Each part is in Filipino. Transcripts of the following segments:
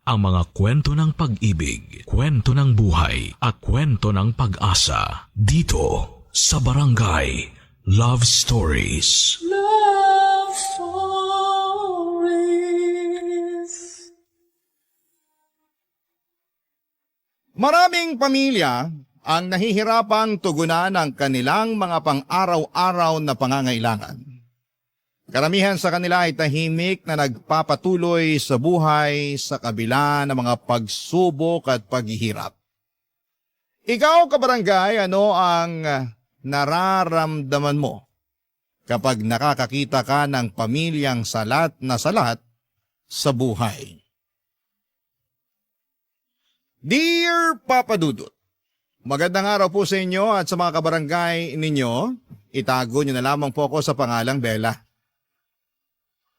ang mga kwento ng pag-ibig, kwento ng buhay, at kwento ng pag-asa dito sa Barangay Love Stories. Love Stories. Maraming pamilya ang nahihirapang tugunan ang kanilang mga pang-araw-araw na pangangailangan. Karamihan sa kanila ay tahimik na nagpapatuloy sa buhay sa kabila ng mga pagsubok at paghihirap. Ikaw, kabarangay, ano ang nararamdaman mo kapag nakakakita ka ng pamilyang salat na salat sa buhay? Dear Papa Dudut, magandang araw po sa inyo at sa mga kabarangay ninyo. Itago niyo na lamang po ako sa pangalang Bella.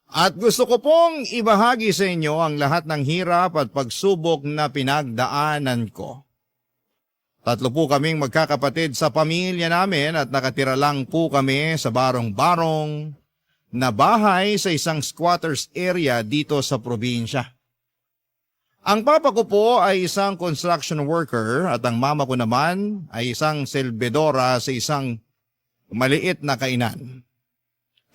At gusto ko pong ibahagi sa inyo ang lahat ng hirap at pagsubok na pinagdaanan ko. 3 po kaming magkakapatid sa pamilya namin at nakatira lang po kami sa barong-barong na bahay sa isang squatters area dito sa probinsya. Ang papa ko po ay isang construction worker at ang mama ko naman ay isang selbedora sa isang maliit na kainan.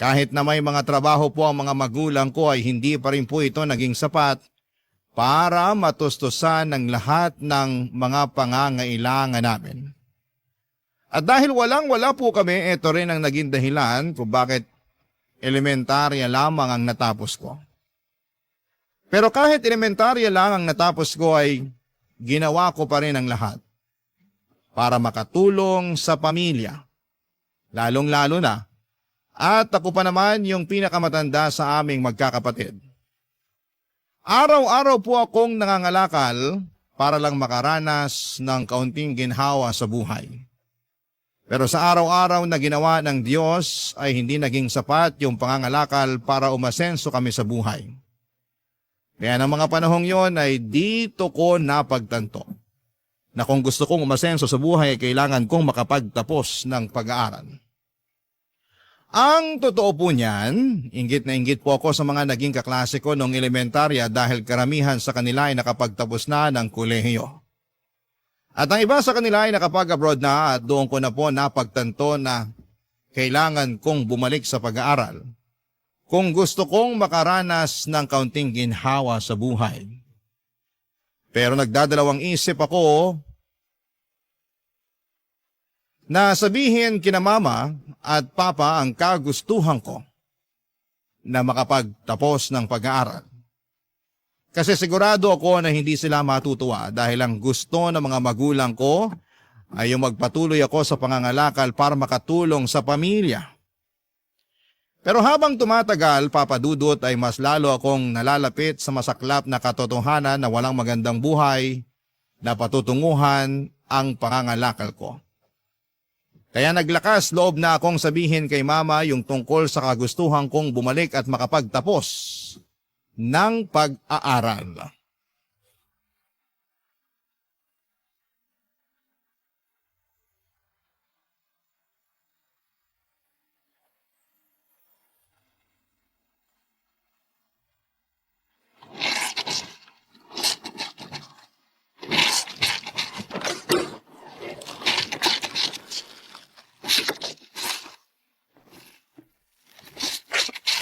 Kahit na may mga trabaho po ang mga magulang ko ay hindi pa rin po ito naging sapat para matustusan ng lahat ng mga pangangailangan namin. At dahil walang-wala po kami, ito rin ang naging dahilan kung bakit elementarya lamang ang natapos ko. Pero kahit elementarya lang ang natapos ko ay ginawa ko pa rin ang lahat para makatulong sa pamilya, lalong-lalo na. At ako pa naman yung pinakamatanda sa aming magkakapatid. Araw-araw po akong nangangalakal para lang makaranas ng kaunting ginhawa sa buhay. Pero sa araw-araw na ginawa ng Diyos ay hindi naging sapat yung pangangalakal para umasenso kami sa buhay. Kaya ng mga panahong yon ay dito ko napagtanto na kung gusto kong umasenso sa buhay ay kailangan kong makapagtapos ng pag-aaral. Ang totoo po niyan, inggit na inggit po ako sa mga naging kaklase ko noong elementarya dahil karamihan sa kanila ay nakapagtapos na ng kolehiyo. At ang iba sa kanila ay nakapag-abroad na at doon ko na po napagtanto na kailangan kong bumalik sa pag-aaral kung gusto kong makaranas ng kaunting ginhawa sa buhay. Pero nagdadalawang isip ako na sabihin kina mama at papa ang kagustuhan ko na makapagtapos ng pag-aaral. Kasi sigurado ako na hindi sila matutuwa dahil ang gusto ng mga magulang ko ay yung magpatuloy ako sa pangangalakal para makatulong sa pamilya. Pero habang tumatagal, Papa Dudut, ay mas lalo akong nalalapit sa masaklap na katotohanan na walang magandang buhay na patutunguhan ang pangangalakal ko. Kaya naglakas loob na akong sabihin kay mama yung tungkol sa kagustuhan kong bumalik at makapagtapos ng pag-aaral.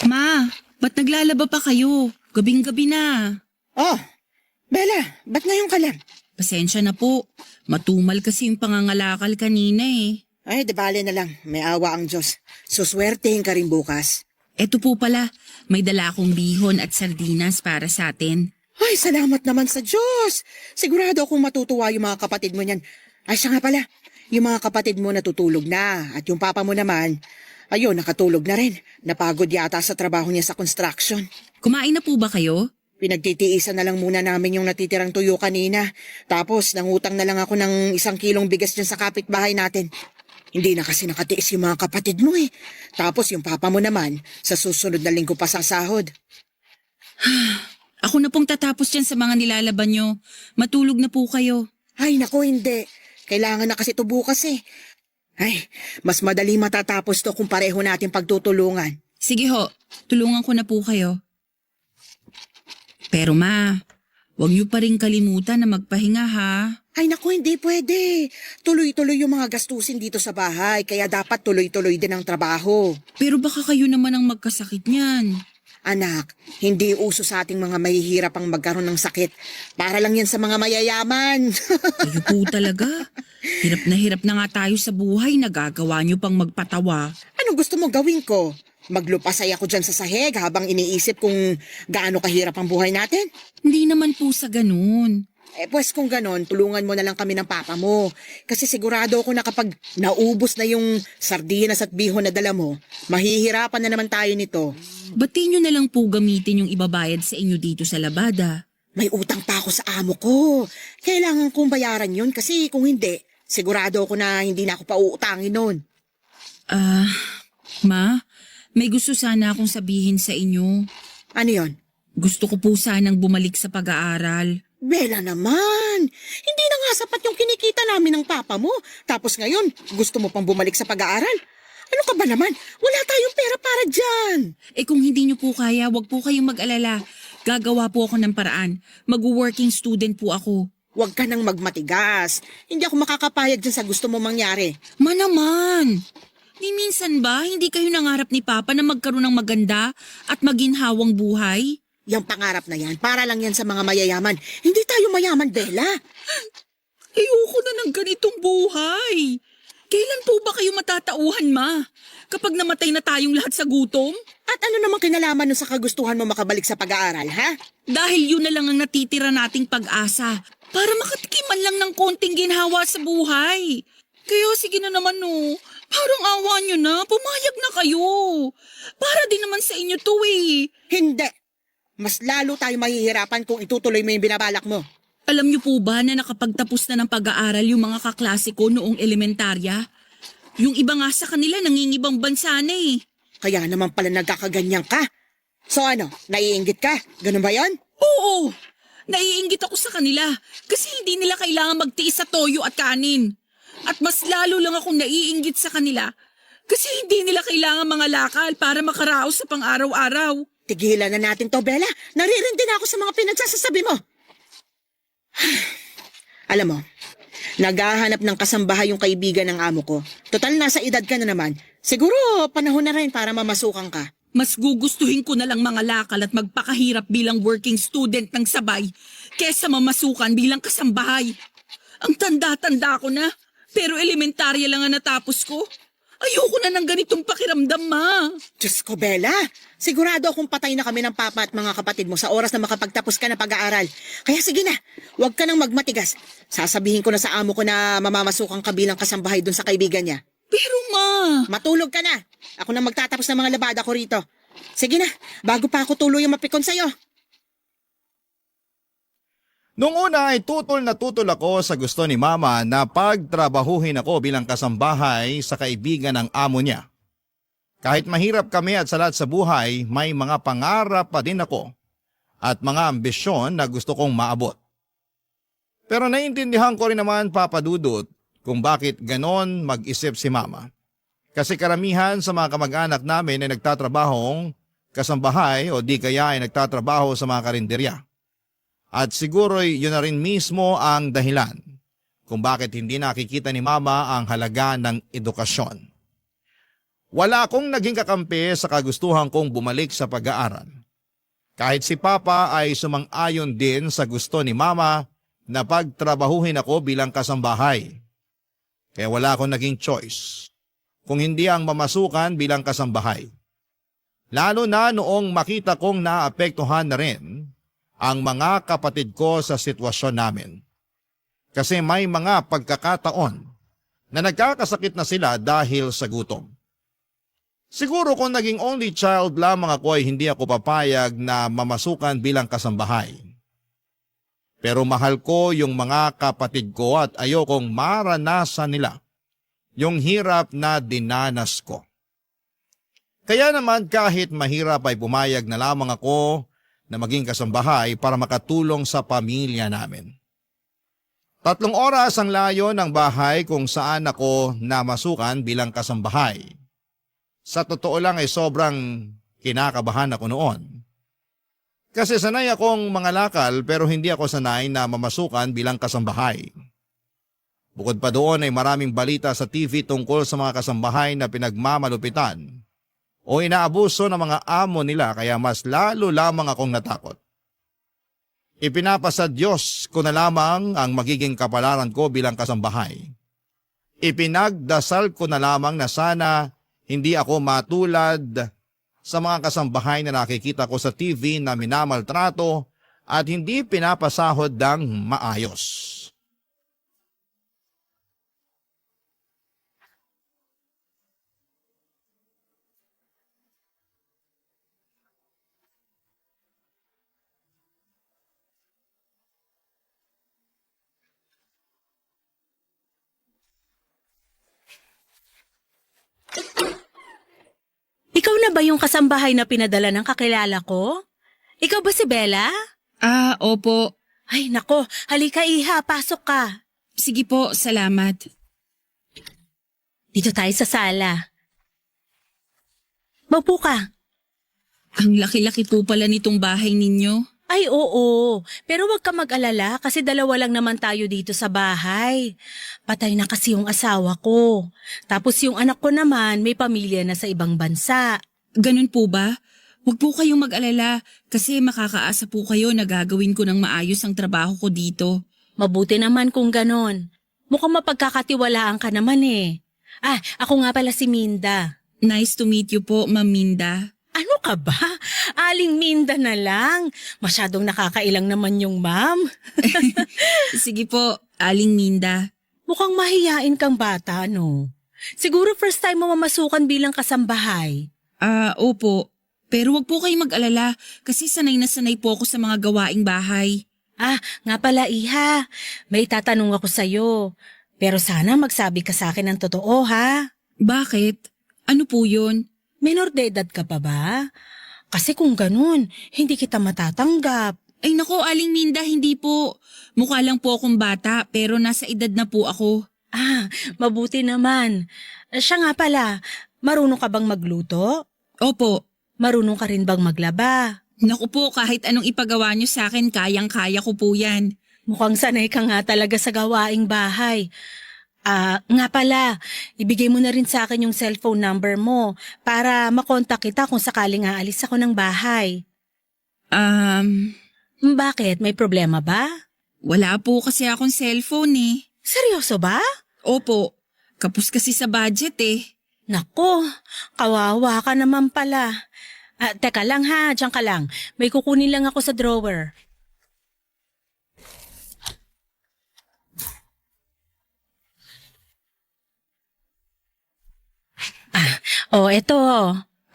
Ma, ba't naglalaba pa kayo? Gabing-gabi na. Oh, Bella, ba't ngayon ka lang? Pasensya na po. Matumal kasi yung pangangalakal kanina eh. Ay, di bale na lang. May awa ang Diyos. Suswertehin ka rin bukas. Eto po pala, may dala akong bihon at sardinas para sa atin. Ay, salamat naman sa Diyos. Sigurado akong matutuwa yung mga kapatid mo niyan. Ay, siya nga pala. Yung mga kapatid mo natutulog na. At yung papa mo naman, ayun, nakatulog na rin. Napagod yata sa trabaho niya sa construction. Kumain na po ba kayo? Pinagtitiisan na lang muna namin yung natitirang tuyo kanina. Tapos nangutang na lang ako ng 1 kilong bigas dyan sa kapitbahay natin. Hindi na kasi nakatiis yung mga kapatid mo eh. Tapos yung papa mo naman, sa susunod na linggo pa sasahod. Ako na pong tatapos dyan sa mga nilalaban nyo. Matulog na po kayo. Ay, naku, hindi. Kailangan na kasi ito bukas eh. Ay, mas madali matatapos to kung pareho natin pagtutulungan. Sige ho, tulungan ko na po kayo. Pero ma, Huwag niyo pa rin kalimutan na magpahinga ha. Ay naku, hindi pwede. Tuloy-tuloy yung mga gastusin dito sa bahay, kaya dapat tuloy-tuloy din ang trabaho. Pero baka kayo naman ang magkasakit niyan. Anak, hindi uso sa ating mga mahihirap ang magkaroon ng sakit. Para lang yan sa mga mayayaman. Kayo po talaga. Hirap na nga tayo sa buhay, nagagawa niyo pang magpatawa. Anong gusto mo gawin ko? Maglupasay ako dyan sa sahig habang iniisip kung gaano kahirap ang buhay natin? Hindi naman po sa ganun. Pues kung ganon, tulungan mo na lang kami ng papa mo. Kasi sigurado ako na kapag naubos na yung sardinas at bihon na dala mo, mahihirapan na naman tayo nito. Bati niyo na lang po gamitin yung ibabayad sa inyo dito sa labada. May utang pa ako sa amo ko. Kailangan kong bayaran yun kasi kung hindi, sigurado ako na hindi na ako pauutangin nun. Ma, may gusto sana akong sabihin sa inyo. Ano yon? Gusto ko po sanang bumalik sa pag-aaral. Bella naman, hindi na nga sapat yung kinikita namin ng papa mo. Tapos ngayon, gusto mo pang bumalik sa pag-aaral? Ano ka ba naman? Wala tayong pera para dyan. Kung hindi niyo po kaya, wag po kayong mag-alala. Gagawa po ako ng paraan. Mag-working student po ako. Huwag ka nang magmatigas. Hindi ako makakapayag dyan sa gusto mo mangyari. Ma naman! Ni minsan ba, hindi kayo nangarap ni Papa na magkaroon ng maganda at maginhawang buhay? Yung pangarap na yan, para lang yan sa mga mayayaman. Hindi tayo mayaman, Bella. Ayoko na ng ganitong buhay. Kailan po ba kayo matatauhan, Ma? Kapag namatay na tayong lahat sa gutom? At ano namang kinalaman nun sa kagustuhan mo makabalik sa pag-aaral, ha? Dahil yun na lang ang natitira nating pag-asa para makatikiman lang ng konting ginhawa sa buhay. Kaya sige na naman no, parang awa nyo na, pumayag na kayo. Para din naman sa inyo to eh. Hindi. Mas lalo tayo mahihirapan kung itutuloy mo yung binabalak mo. Alam niyo po ba na nakapagtapos na ng pag-aaral yung mga kaklase ko noong elementarya? Yung iba nga sa kanila nangingibang bansa na eh. Kaya naman pala nagkakaganyan ka. So ano, naiinggit ka? Ganun ba yan? Oo, naiinggit ako sa kanila kasi hindi nila kailangan magtiis sa toyo at kanin. At mas lalo lang akong naiinggit sa kanila kasi hindi nila kailangan mga lakal para makaraos sa pang-araw-araw. Tigilan na natin to, Bella. Naririndi na ako sa mga pinagsasasabi mo. Alam mo, naghahanap ng kasambahay yung kaibigan ng amo ko. Total, nasa edad ka na naman. Siguro, panahon na rin para mamasukan ka. Mas gugustuhin ko na lang mga lakal at magpakahirap bilang working student ng sabay kesa mamasukan bilang kasambahay. Ang tanda-tanda ko na, pero elementarya lang ang natapos ko. Ayoko na ng ganitong pakiramdam, Ma. Diyos ko, Bella. Sigurado akong patay na kami ng papa at mga kapatid mo sa oras na makapagtapos ka na pag-aaral. Kaya sige na, huwag ka nang magmatigas. Sasabihin ko na sa amo ko na mamamasukan ka bilang kasambahay dun sa kaibigan niya. Pero Ma... Matulog ka na. Ako na magtatapos ng mga labada ko rito. Sige na, bago pa ako tuluyang mapikon sa'yo. Noong una ay tutol na tutol ako sa gusto ni Mama na pagtrabahuhin ako bilang kasambahay sa kaibigan ng amo niya. Kahit mahirap kami at salat sa buhay, may mga pangarap pa din ako at mga ambisyon na gusto kong maabot. Pero naiintindihan ko rin naman, Papa Dudut, kung bakit ganon mag-isip si Mama. Kasi karamihan sa mga kamag-anak namin ay nagtatrabahong kasambahay o di kaya ay nagtatrabaho sa mga karinderya. At siguro yun na rin mismo ang dahilan kung bakit hindi nakikita ni Mama ang halaga ng edukasyon. Wala akong naging kakampi sa kagustuhan kong bumalik sa pag-aaral. Kahit si Papa ay sumang-ayon din sa gusto ni Mama na pagtrabahuhin ako bilang kasambahay. Kaya wala akong naging choice kung hindi ang mamasukan bilang kasambahay. Lalo na noong makita kong naapektuhan na rin ang mga kapatid ko sa sitwasyon namin. Kasi may mga pagkakataon na nagkakasakit na sila dahil sa gutom. Siguro kung naging only child lamang ako ay hindi ako papayag na mamasukan bilang kasambahay. Pero mahal ko yung mga kapatid ko at ayokong maranasan nila yung hirap na dinanas ko. Kaya naman kahit mahirap ay pumayag na lamang ako na maging kasambahay para makatulong sa pamilya namin. 3 oras ang layo ng bahay kung saan ako namasukan bilang kasambahay. Sa totoo lang ay sobrang kinakabahan ako noon. Kasi sanay akong mangalakal pero hindi ako sanay na mamasukan bilang kasambahay. Bukod pa doon ay maraming balita sa TV tungkol sa mga kasambahay na pinagmamalupitan o inaabuso ng mga amo nila kaya mas lalo lamang akong natakot. Ipinapasa Diyos ko na lamang ang magiging kapalaran ko bilang kasambahay. Ipinagdasal ko na lamang na sana hindi ako matulad sa mga kasambahay na nakikita ko sa TV na minamaltrato at hindi pinapasahod ng maayos. Ikaw na ba yung kasambahay na pinadala ng kakilala ko? Ikaw ba si Bella? Opo. Ay nako, halika iha, pasok ka. Sige po, salamat. Dito tayo sa sala. Maupo ka. Ang laki-laki po pala nitong bahay ninyo. Ay oo, pero wag ka mag-alala kasi dalawa lang naman tayo dito sa bahay. Patay na kasi yung asawa ko. Tapos yung anak ko naman may pamilya na sa ibang bansa. Ganun po ba? Huwag po kayong mag-alala kasi makakaasa po kayo na gagawin ko ng maayos ang trabaho ko dito. Mabuti naman kung ganon. Mukhang mapagkakatiwalaan ka naman eh. Ako nga pala si Minda. Nice to meet you po, Ma'am Minda. Ano ka ba? Aling Minda na lang. Masyadong nakakailang naman yung ma'am. Sige po, Aling Minda. Mukhang mahiyain kang bata, no? Siguro first time mo mamasukan bilang kasambahay. Opo. Pero wag po kayong mag-alala kasi sanay na sanay po ako sa mga gawaing bahay. Nga pala iha. May tatanong ako sa'yo. Pero sana magsabi ka sa akin ng totoo, ha? Bakit? Ano po yun? Minor de edad ka pa ba? Kasi kung ganun, hindi kita matatanggap. Ay nako, Aling Minda, hindi po. Mukha lang po akong bata pero nasa edad na po ako. Mabuti naman. Siya nga pala, marunong ka bang magluto? Opo. Marunong ka rin bang maglaba? Naku po, kahit anong ipagawa niyo sa akin, kayang-kaya ko po yan. Mukhang sanay ka nga talaga sa gawaing bahay. Nga pala, ibigay mo na rin sa akin yung cellphone number mo para makontak kita kung sakaling aalis ako ng bahay. Bakit? May problema ba? Wala po kasi akong cellphone eh. Seryoso ba? Opo, kapos kasi sa budget eh. Nako, kawawa ka naman pala. Teka lang ha, diyan ka lang. May kukunin lang ako sa drawer. Eto.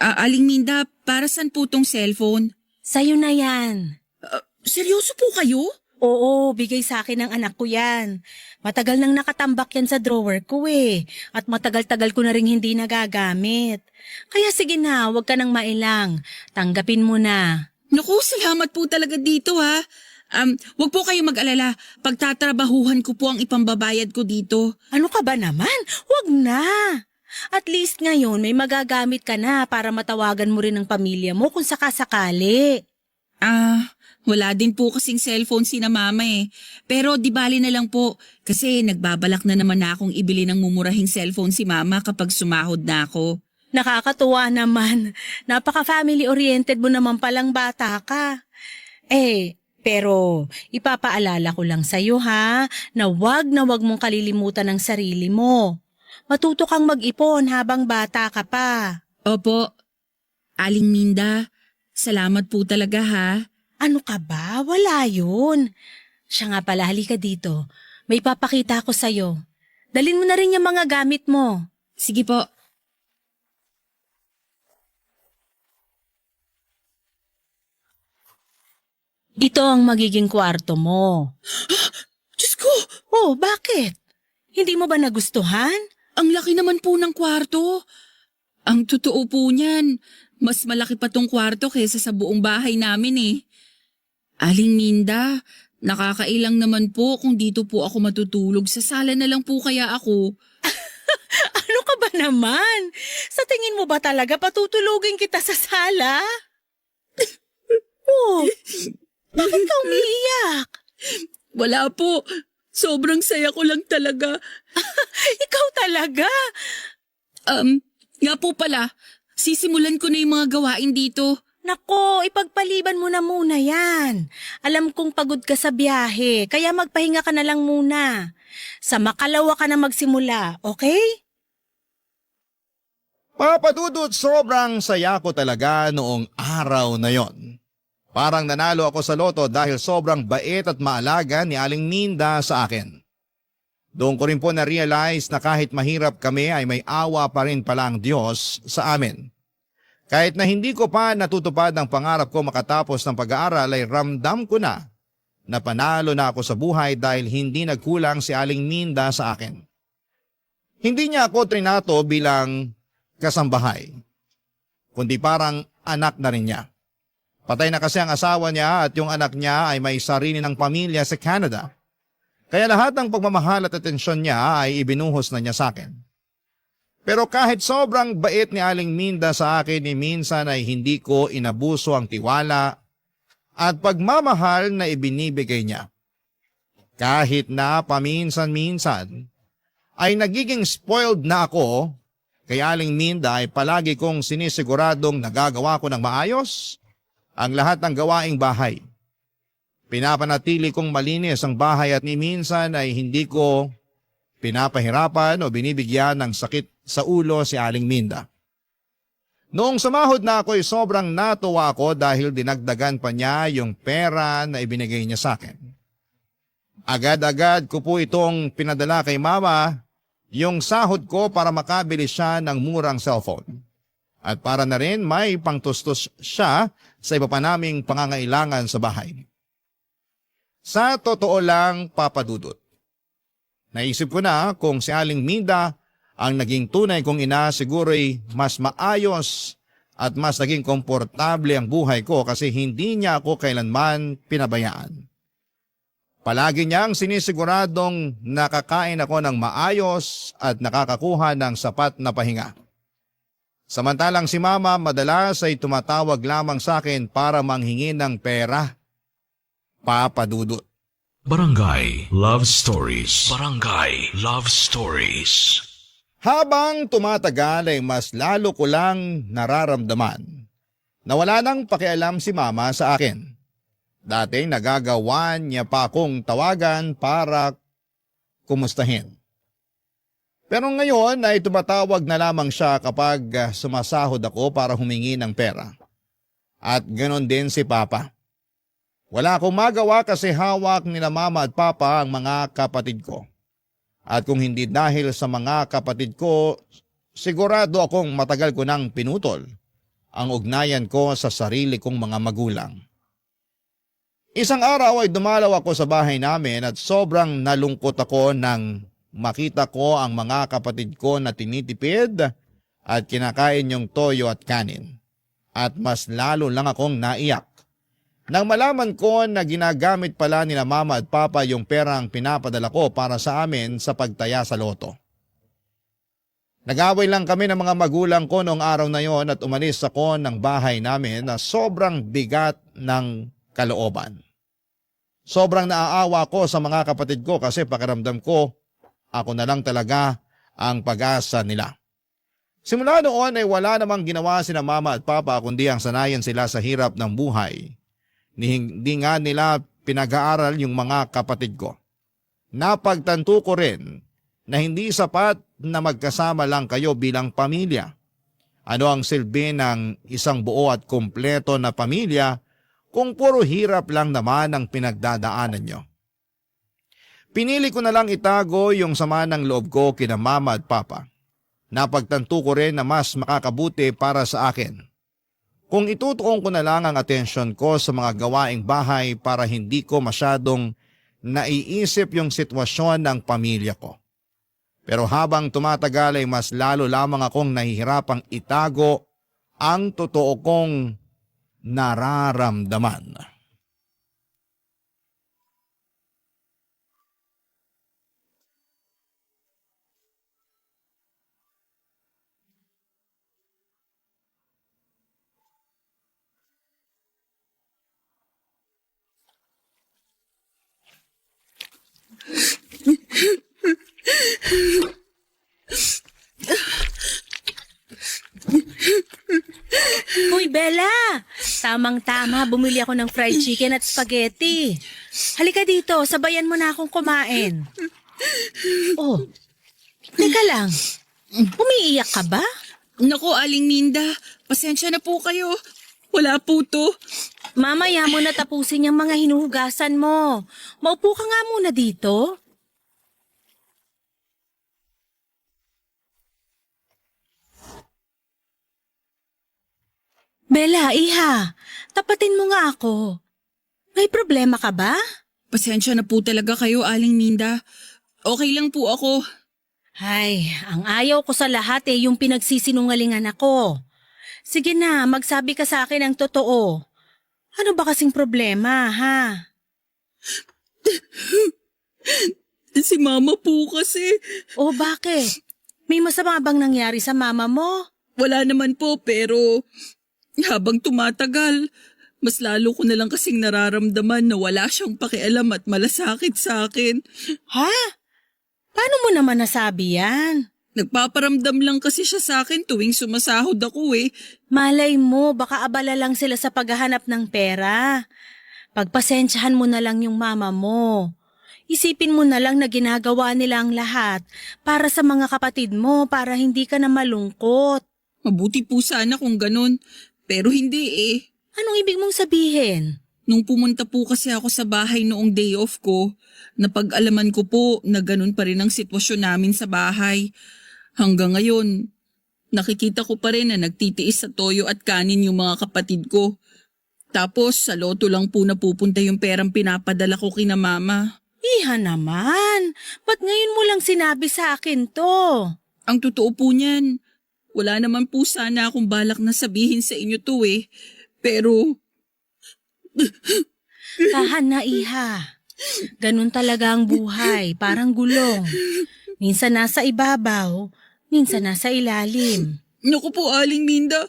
Aling Minda, para saan po tong cellphone? Sa'yo na yan. Seryoso po kayo? Oo, bigay sa akin ng anak ko yan. Matagal nang nakatambak yan sa drawer ko eh. At matagal-tagal ko na rin hindi nagagamit. Kaya sige na, huwag ka nang mailang. Tanggapin mo na. Naku, salamat po talaga dito ha. Wag po kayo mag-alala. Pagtatrabahuhan ko po ang ipambabayad ko dito. Ano ka ba naman? Huwag na. At least ngayon may magagamit ka na para matawagan mo rin ang pamilya mo kung sakasakali. Wala din po kasing cellphone si na mama eh. Pero di bali na lang po kasi nagbabalak na naman na akong ibili ng mumurahing cellphone si mama kapag sumahod na ako. Nakakatuwa naman. Napaka-family oriented mo naman palang bata ka. Pero ipapaalala ko lang sa'yo ha, na wag mong kalilimutan ang sarili mo. Matuto kang mag-ipon habang bata ka pa. Opo. Aling Minda, salamat po talaga ha. Ano ka ba? Wala yun. Siya nga pala, halika dito. May papakita ako sa'yo. Dalhin mo na rin yung mga gamit mo. Sige po. Ito ang magiging kwarto mo. Diyos ko! Oh, bakit? Hindi mo ba nagustuhan? Ang laki naman po ng kwarto. Ang totoo po niyan, mas malaki pa tong kwarto kaysa sa buong bahay namin eh. Aling Minda, nakakailang naman po kung dito po ako matutulog. Sa sala na lang po kaya ako. Ano ka ba naman? Sa tingin mo ba talaga patutulugin kita sa sala? Oh, bakit ka umiiyak? Wala po. Sobrang saya ko lang talaga. Ikaw talaga. Nga po pala, sisimulan ko na yung mga gawain dito. Nako, ipagpaliban mo na muna yan. Alam kong pagod ka sa biyahe, kaya magpahinga ka na lang muna. Sa makalawa ka na magsimula, okay? Papa Dudut, sobrang saya ko talaga noong araw na yon. Parang nanalo ako sa loto dahil sobrang bait at maalaga ni Aling Minda sa akin. Doon ko rin po na-realize na kahit mahirap kami ay may awa pa rin pala ang Diyos sa amin. Kahit na hindi ko pa natutupad ang pangarap ko makatapos ng pag-aaral ay ramdam ko na panalo na ako sa buhay dahil hindi nagkulang si Aling Minda sa akin. Hindi niya ako trinato bilang kasambahay, kundi parang anak na rin niya. Patay na kasi ang asawa niya at yung anak niya ay may sarili ng pamilya sa Canada. Kaya lahat ng pagmamahal at atensyon niya ay ibinuhos na niya sa akin. Pero kahit sobrang bait ni Aling Minda sa akin, minsan ay hindi ko inabuso ang tiwala at pagmamahal na ibinibigay niya. Kahit na paminsan-minsan ay nagiging spoiled na ako, kay Aling Minda ay palagi kong sinisiguradong nagagawa ko ng maayos ang lahat ng gawaing bahay. Pinapanatili kong malinis ang bahay at ni minsan ay hindi ko pinapahirapan o binibigyan ng sakit sa ulo si Aling Minda. Noong sumahod na ako ay sobrang natuwa ako dahil dinagdagan pa niya yung pera na ibinigay niya sa akin. Agad-agad ko po itong pinadala kay mama yung sahod ko para makabili siya ng murang cellphone. At para na rin may pangtustos siya sa iba pa naming pangangailangan sa bahay. Sa totoo lang, Papa Dudut, naisip ko na kung si Aling Minda ang naging tunay kong ina, siguro'y mas maayos at mas naging komportable ang buhay ko kasi hindi niya ako kailanman pinabayaan. Palagi niyang sinisiguradong nakakain ako ng maayos at nakakakuha ng sapat na pahinga. Samantalang si Mama madalas ay tumatawag lamang sa akin para manghingi ng pera. Papa Dudut. Barangay Love Stories. Barangay Love Stories. Habang tumatagal ay mas lalo ko lang nararamdaman na wala nang pakialam si Mama sa akin. Dati nagagawan niya pa akong tawagan para kumustahin. Pero ngayon ay tumatawag na lamang siya kapag sumasahod ako para humingi ng pera. At ganon din si Papa. Wala akong magawa kasi hawak nila Mama at Papa ang mga kapatid ko. At kung hindi dahil sa mga kapatid ko, sigurado akong matagal ko nang pinutol ang ugnayan ko sa sarili kong mga magulang. Isang araw ay dumalaw ako sa bahay namin at sobrang nalungkot ako nang makita ko ang mga kapatid ko na tinitipid at kinakain yung toyo at kanin. At mas lalo lang akong naiyak nang malaman ko na ginagamit pala nila Mama at Papa yung perang pinapadala ko para sa amin sa pagtaya sa loto. Nag-away lang kami ng mga magulang ko noong araw na yon at umalis ako ng bahay namin na sobrang bigat ng kalooban. Sobrang naaawa ko sa mga kapatid ko kasi pakiramdam ko ako na lang talaga ang pag-asa nila. Simula noon ay wala namang ginawa sina Mama at Papa kundi ang sanayan sila sa hirap ng buhay. Hindi nga nila pinag-aaral yung mga kapatid ko. Napagtanto ko rin na hindi sapat na magkasama lang kayo bilang pamilya. Ano ang silbi ng isang buo at kumpleto na pamilya kung puro hirap lang naman ang pinagdadaanan nyo? Pinili ko na lang itago yung sama ng loob ko kina Mama at Papa. Napagtanto ko rin na mas makakabuti para sa akin kung itutuon ko na lang ang atensyon ko sa mga gawaing bahay para hindi ko masyadong naiisip yung sitwasyon ng pamilya ko. Pero habang tumatagal ay mas lalo lamang akong nahihirapang itago ang totoo kong nararamdaman. Hoy, Bella! Tamang-tama, bumili ako ng fried chicken at spaghetti. Halika dito, sabayan mo na akong kumain. Oh, teka lang. Umiiyak ka ba? Naku, Aling Minda, pasensya na po kayo. Wala po to. Mamaya mo na tapusin yung mga hinuhugasan mo. Maupo ka nga muna dito. Bella, iha, tapatin mo nga ako. May problema ka ba? Pasensya na po talaga kayo, Aling Minda. Okay lang po ako. Ay, ang ayaw ko sa lahat yung pinagsisinungalingan ako. Sige na, magsabi ka sa akin ang totoo. Ano ba kasing problema, ha? Si Mama po kasi. O bakit? May masama bang nangyari sa mama mo? Wala naman po, pero habang tumatagal, mas lalo ko na lang kasing nararamdaman na wala siyang pakialam at malasakit sa akin. Ha? Paano mo naman nasabi yan? Nagpaparamdam lang kasi siya sa akin tuwing sumasahod ako eh. Malay mo, baka abala lang sila sa paghahanap ng pera. Pagpasensyahan mo na lang yung mama mo. Isipin mo na lang na ginagawa nila ang lahat para sa mga kapatid mo para hindi ka na malungkot. Mabuti po sana kung ganun, pero hindi eh. Anong ibig mong sabihin? Nung pumunta po kasi ako sa bahay noong day off ko, napag-alaman ko po na ganun pa rin ang sitwasyon namin sa bahay. Hanggang ngayon, nakikita ko pa rin na nagtitiis sa toyo at kanin yung mga kapatid ko. Tapos sa loto lang po napupunta yung perang pinapadala ko kina mama. Iha naman, ba't ngayon mo lang sinabi sa akin to? Ang totoo po niyan, wala naman po sana akong balak na sabihin sa inyo to eh. Pero Tahan na, iha. Ganun talaga ang buhay, parang gulong. Minsan nasa ibabaw, minsan nasa ilalim. naku po Aling Minda,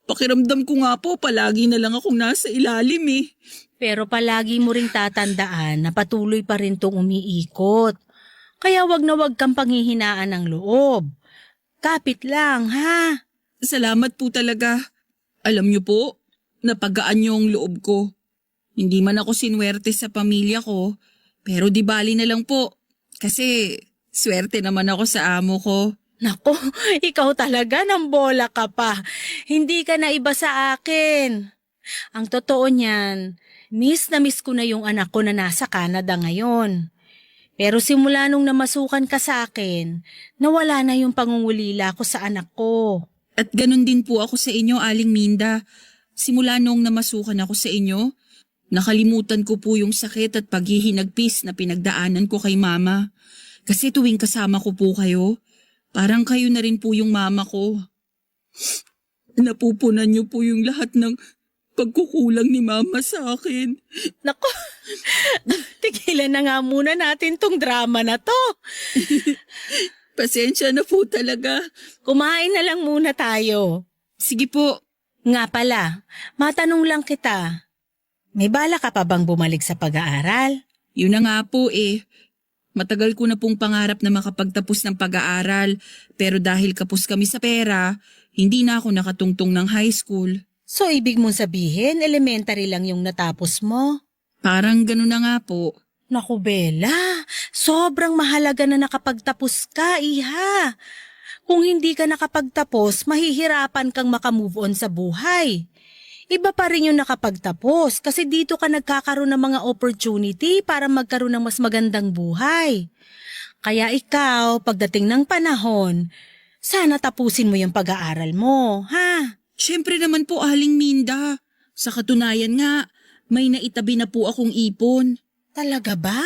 pakiramdam ko nga po palagi na lang akong nasa ilalim eh. Pero palagi mo ring tatandaan na patuloy pa rin tong umiikot. Kaya wag na wag kang panghihinaan ng loob. Kapit lang, ha? Salamat po talaga. Alam niyo po, napagaan niyo ang loob ko. Hindi man ako sinwerte sa pamilya ko, pero di bali na lang po. Kasi swerte naman ako sa amo ko. Nako, ikaw talaga ng bola ka pa. Hindi ka na iba sa akin. Ang totoo niyan, miss na miss ko na yung anak ko na nasa Canada ngayon. Pero simula nung namasukan ka sa akin, nawala na yung pangungulila ko sa anak ko. At ganun din po ako sa inyo, Aling Minda. Simula nung namasukan ako sa inyo, nakalimutan ko po yung sakit at paghihinagpis na pinagdaanan ko kay mama. Kasi tuwing kasama ko po kayo, parang kayo na rin po yung mama ko. Napupunan niyo po yung lahat ng pagkukulang ni mama sa akin. Nako, tigilan na nga muna natin tong drama na to. Pasensya na po talaga. Kumain na lang muna tayo. Sige po. Nga pala, matanong lang kita. May bala ka pa bang bumalik sa pag-aaral? Yun na nga po eh. Matagal ko na pong pangarap na makapagtapos ng pag-aaral, pero dahil kapos kami sa pera, hindi na ako nakatungtong ng high school. So ibig mong sabihin, elementary lang yung natapos mo? Parang ganun na nga po. Naku Bella, sobrang mahalaga na nakapagtapos ka, iha. Kung hindi ka nakapagtapos, mahihirapan kang makamove on sa buhay. Iba pa rin yung nakapagtapos kasi dito ka nagkakaroon ng mga opportunity para magkaroon ng mas magandang buhay. Kaya ikaw, pagdating ng panahon, sana tapusin mo yung pag-aaral mo, ha? Siyempre naman po, Aling Minda. Sa katunayan nga, may naitabi na po akong ipon. Talaga ba?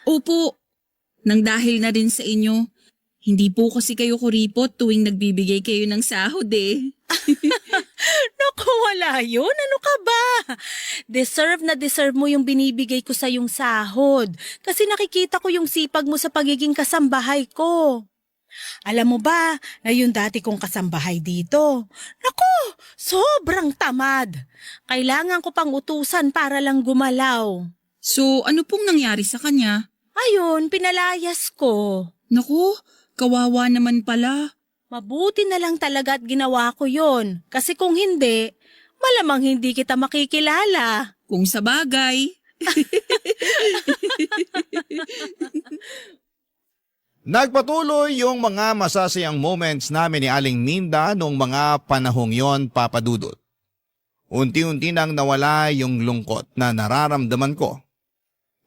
Opo, nang dahil na rin sa inyo. Hindi po kasi kayo kuripot tuwing nagbibigay kayo ng sahod eh. Naku, wala yun. Ano ka ba? Deserve na deserve mo yung binibigay ko sa yung sahod. Kasi nakikita ko yung sipag mo sa pagiging kasambahay ko. Alam mo ba na yung dati kong kasambahay dito? Naku, sobrang tamad. Kailangan ko pang utusan para lang gumalaw. So ano pong nangyari sa kanya? Ayun, pinalayas ko. Naku, kawawa naman pala. Mabuti na lang talaga at ginawa ko yon. Kasi kung hindi, malamang hindi kita makikilala. Kung sa bagay. Nagpatuloy yung mga masasayang moments namin ni Aling Minda noong mga panahong yon, Papa Dudut. Unti-unti nang nawala yung lungkot na nararamdaman ko.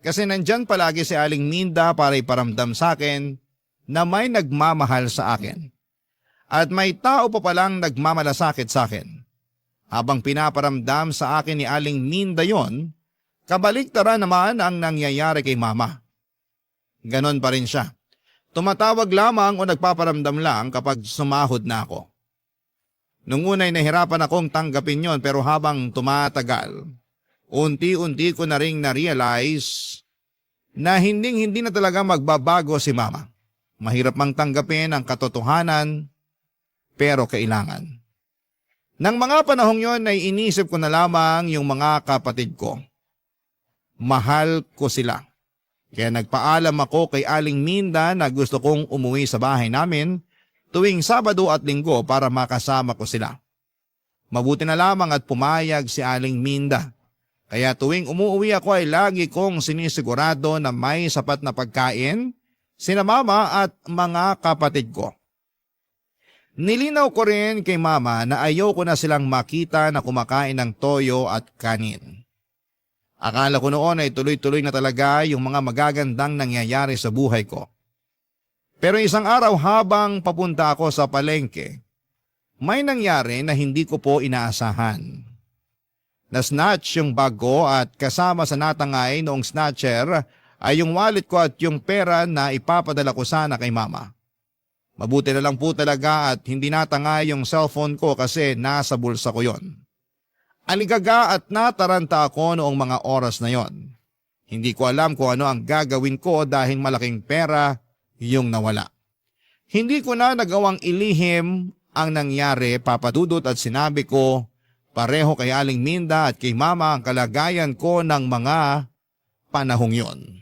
Kasi nandyan palagi si Aling Minda para iparamdam sa akin na may nagmamahal sa akin. At may tao pa palang nagmamalasakit sa akin. Habang pinaparamdam sa akin ni Aling Minda yon, kabaliktaran naman ang nangyayari kay Mama. Ganon pa rin siya. Tumatawag lamang o nagpaparamdam lang kapag sumahod na ako. Nung una'y nahirapan akong tanggapin yon, pero habang tumatagal, unti-unti ko na ring na-realize na hindi na talaga magbabago si Mama. Mahirap mang tanggapin ang katotohanan, pero kailangan. Nang mga panahong yon ay inisip ko na lamang yung mga kapatid ko. Mahal ko sila. Kaya nagpaalam ako kay Aling Minda na gusto kong umuwi sa bahay namin tuwing Sabado at Linggo para makasama ko sila. Mabuti na lamang at pumayag si Aling Minda. Kaya tuwing umuwi ako ay lagi kong sinisigurado na may sapat na pagkain, sina Mama at mga kapatid ko. Nilinaw ko rin kay Mama na ayoko na silang makita na kumakain ng toyo at kanin. Akala ko noon ay tuloy-tuloy na talaga yung mga magagandang nangyayari sa buhay ko. Pero isang araw habang papunta ako sa palengke, may nangyari na hindi ko po inaasahan. Na-snatch yung bag ko at kasama sa natangay noong snatcher ay yung wallet ko at yung pera na ipapadala ko sana kay Mama. Mabuti na lang po talaga at hindi natangay yung cellphone ko kasi nasa bulsa ko yon. Aligaga at nataranta ako noong mga oras na yon. Hindi ko alam kung ano ang gagawin ko dahil malaking pera yung nawala. Hindi ko na nagawang ilihim ang nangyari, Papa Dudut, at sinabi ko pareho kay Aling Minda at kay Mama ang kalagayan ko ng mga panahong yon.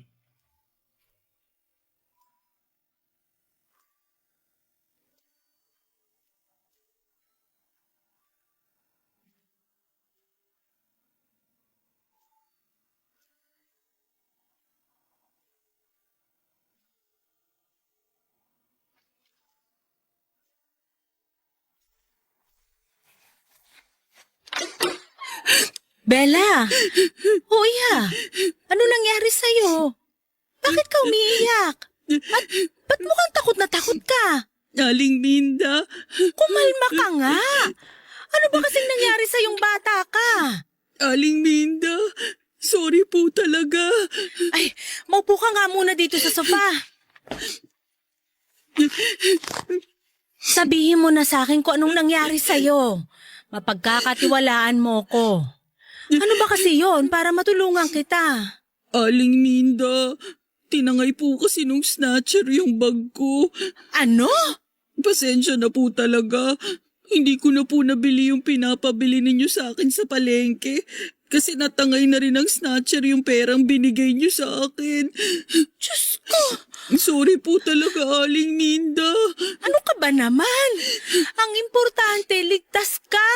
Bella! Kuya! Ano nangyari sa'yo? Bakit ka umiiyak? At ba't mukhang takot na takot ka? Aling Minda. Kumalma ka nga! Ano ba kasing nangyari sa yung bata ka? Aling Minda. Sorry po talaga. Ay, maupo ka nga muna dito sa sofa. Sabihin mo na sa akin kung anong nangyari sa'yo. Mapagkakatiwalaan mo ko. Ano ba kasi yon para matulungan kita? Aling Minda, tinangay po kasi nung snatcher yung bag ko. Ano? Pasensya na po talaga. Hindi ko na po nabili yung pinapabili ninyo sa akin sa palengke. Kasi natangay na rin ng snatcher yung perang binigay niyo sa akin. Diyos ko! Sorry po talaga, Aling Minda. Ano ka ba naman? Ang importante, ligtas ka.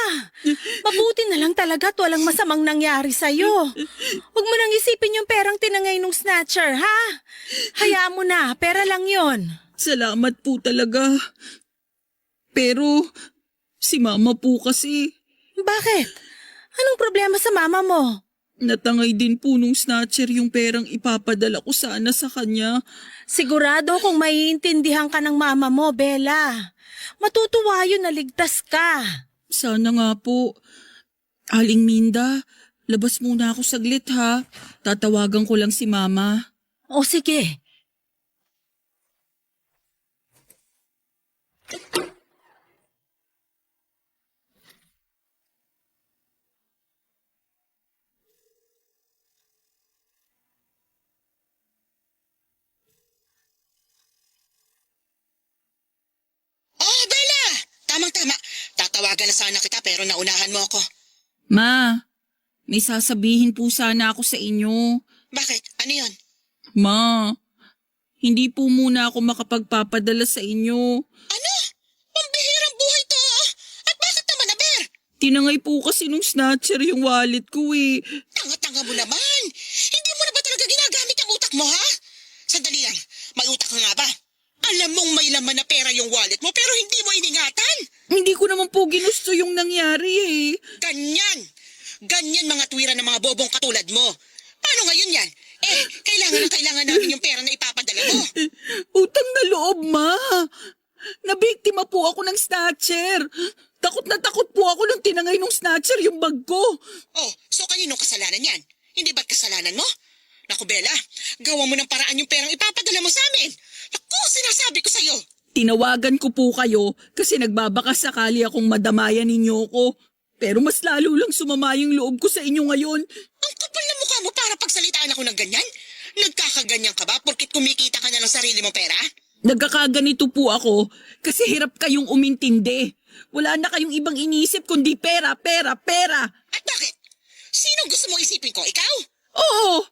Mabuti na lang talaga at walang masamang nangyari sa'yo. Huwag mo nang isipin yung perang tinangay nung snatcher, ha? Hayaan mo na, pera lang yon. Salamat po talaga. Pero, si Mama po kasi, Bakit? Anong problema sa mama mo? natangay din po nung snatcher yung perang ipapadala ko sana sa kanya. Sigurado kung maiintindihan ka ng mama mo, Bella. Matutuwa yun na ligtas ka. Sana nga po. Aling Minda, labas muna ako saglit ha. Tatawagan ko lang si Mama. O sige. Oh, Bella! Tamang-tama. Tatawagan na sana kita pero naunahan mo ako. Ma, may sasabihin po sana ako sa inyo. Bakit? Ano yon? Ma, Hindi po muna ako makapagpapadala sa inyo. Ano? Pambihirang buhay to, ah. At bakit naman, Aber? Tinangay po kasi nung snatcher yung wallet ko eh. Tanga-tanga mo naman. Hindi mo na ba talaga ginagamit ang utak mo, ha? Sandali lang, may utak ka nga ba? Alam mong may laman na pera yung wallet mo pero hindi mo iningatan. Hindi ko naman po ginusto yung nangyari eh. Ganyan. Ganyan mga tuwira ng mga bobong katulad mo. Paano ngayon yan? Kailangan namin yung pera na ipapadala mo. Utang na loob, ma. Nabiktima po ako ng snatcher. Takot na takot po ako nung tinangay nung snatcher yung bag ko. Oh, so kaninong kasalanan yan? Hindi ba't kasalanan mo? Naku, Bella, gawa mo ng paraan yung perang ipapadala mo sa amin. Naku, sinasabi ko sa'yo. Tinawagan ko po kayo kasi nagbabaka sakali akong madamayan ninyo ko. Pero mas lalo lang sumama yung loob ko sa inyo ngayon. Ang kapal na mukha mo para pagsalitaan ako ng ganyan? Nagkakaganyan ka ba porkit kumikita ka na ng sarili mong pera? Nagkakaganito po ako kasi hirap kayong umintindi. Wala na kayong ibang inisip kundi pera, pera, pera. At bakit? Sinong gusto mong isipin ko? Ikaw? Oo,